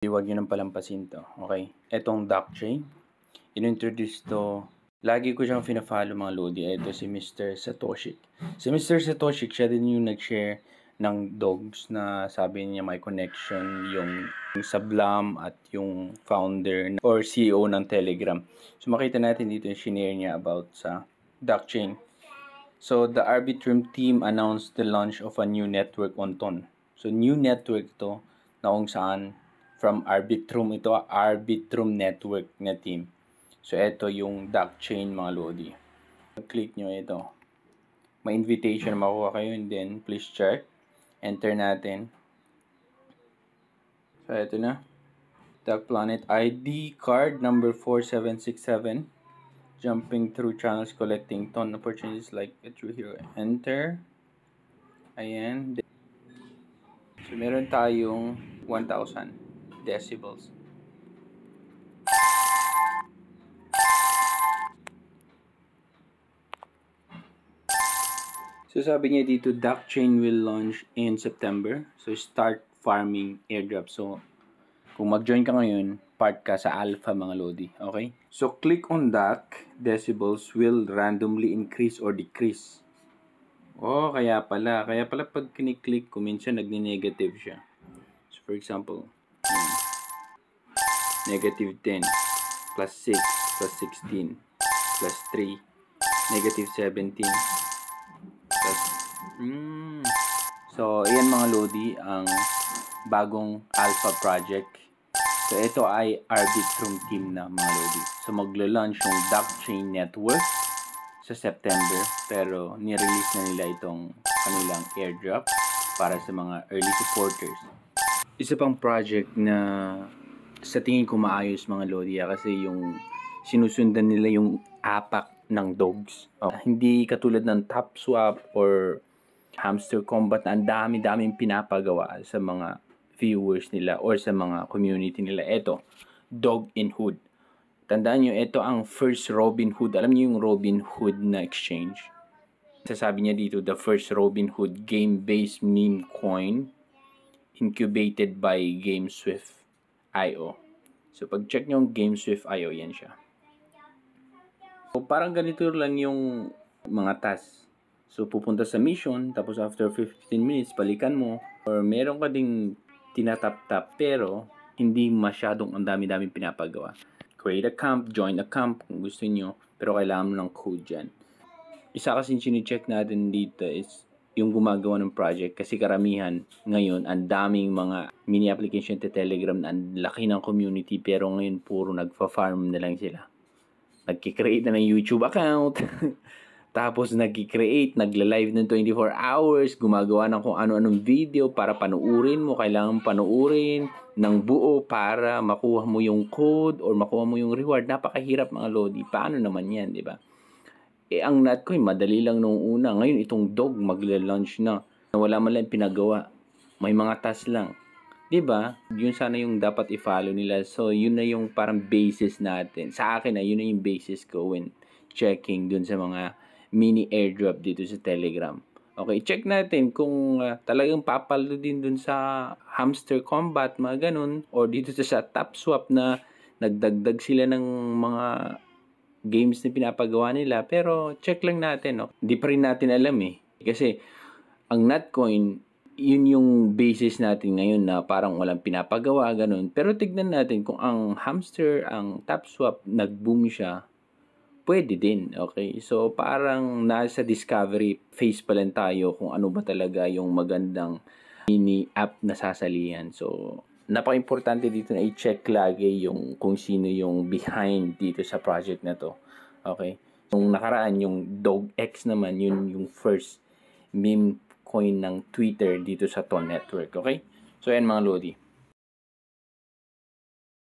Huwag nyo nang palampasin to. Okay? Etong blockchain, in-introduce to, lagi ko siyang fina-follow mga Lodi. Ito si Mr. Satoshi. Si Mr. Satoshi, siya din yung nag-share ng dogs na sabi niya may connection yung Sablam at yung founder or CEO ng Telegram. So makita natin dito yung shinare niya about sa blockchain. So the Arbitrum team announced the launch of a new network on Ton. So new network to na kung saan from Arbitrum, ito Arbitrum network na team. So ito yung blockchain mga Lodi. Click nyo ito. May invitation makuha kayo and then please check. Enter natin. So ito na. Dark Planet ID card number 4767. Jumping through channels, collecting ton opportunities like through here. Enter. Ayan. So meron tayong 1,000 decibels. So sabi niya dito, blockchain will launch in September. So start farming airdrop. So kung mag-join ka ngayon, part ka sa alpha mga Lodi. Okay? So click on DAC. Decibels will randomly increase or decrease. Oh, kaya pala. Kaya pala pag kiniklik ko, minsan nagni-negative siya. So for example, negative 10 plus 6 plus 16 plus 3 negative 17 plus So ayan mga Lodi ang bagong alpha project. So ito ay Arbitrum team na mga Lodi. So maglo-launch yung blockchain network sa September, pero ni-release na nila itong kanilang airdrop para sa mga early supporters. Isa pang project na sa tingin ko maayos mga Lodi kasi yung sinusundan nila yung apak ng dogs. Hindi katulad ng TapSwap or Hamster Combat na ang dami-daming pinapagawa sa mga viewers nila or sa mga community nila. Ito, Dog in Hood. Tandaan nyo, ito ang first Robinhood. Alam niyo yung Robinhood na exchange? Sasabi niya dito, the first Robinhood game-based meme coin incubated by GameSwift.io. So, pag check nyo yung GameSwift.io, yan siya. So, parang ganito lang yung mga tasks. So, pupunta sa mission, tapos after 15 minutes, balikan mo. Or meron ka ding tinatap-tap, pero hindi masyadong ang dami-daming pinapagawa. Create a camp, join a camp kung gusto nyo, pero kailangan mo ng code dyan. Isa kasi sini-check natin dito is yung gumagawa ng project kasi karamihan ngayon, ang daming mga mini application to Telegram na ang laki ng community, pero ngayon puro nagfa-farm na lang sila. Nagki-create na ng YouTube account. Tapos nagki-create, nagla-live ng 24 hours, gumagawa ng kung ano-anong video para panuurin mo. Kailangan panuurin ng buo para makuha mo yung code or makuha mo yung reward. Napakahirap mga Lodi. Paano naman yan, di ba? Ang Notcoin, madali lang nung una. Ngayon, itong dog, magla-launch na. Wala man lang pinagawa. May mga task lang. Diba? Yun sana yung dapat i-follow nila. So, yun na yung parang basis natin. Sa akin na, yun na yung basis ko when checking dun sa mga mini airdrop dito sa Telegram. Okay, check natin kung talagang papalo din dun sa Hamster Combat, mga ganun. Or dito sa TapSwap na nagdagdag sila ng mga games na pinapagawa nila. Pero check lang natin. No? Di pa rin natin alam eh. Kasi ang Notcoin, yun yung basis natin ngayon na parang walang pinapagawa, ganun. Pero tignan natin kung ang Hamster, ang TapSwap, nag-boom siya, pwede din, okay? So, parang nasa discovery phase pa lang tayo kung ano ba talaga yung magandang mini app na sasalihan. So, napaka-importante dito na i-check lagi yung kung sino yung behind dito sa project na to. Okay? Nung nakaraan, yung DogX naman, yun yung first meme coin ng Twitter dito sa Ton Network. Okay? So, yan mga Lodi.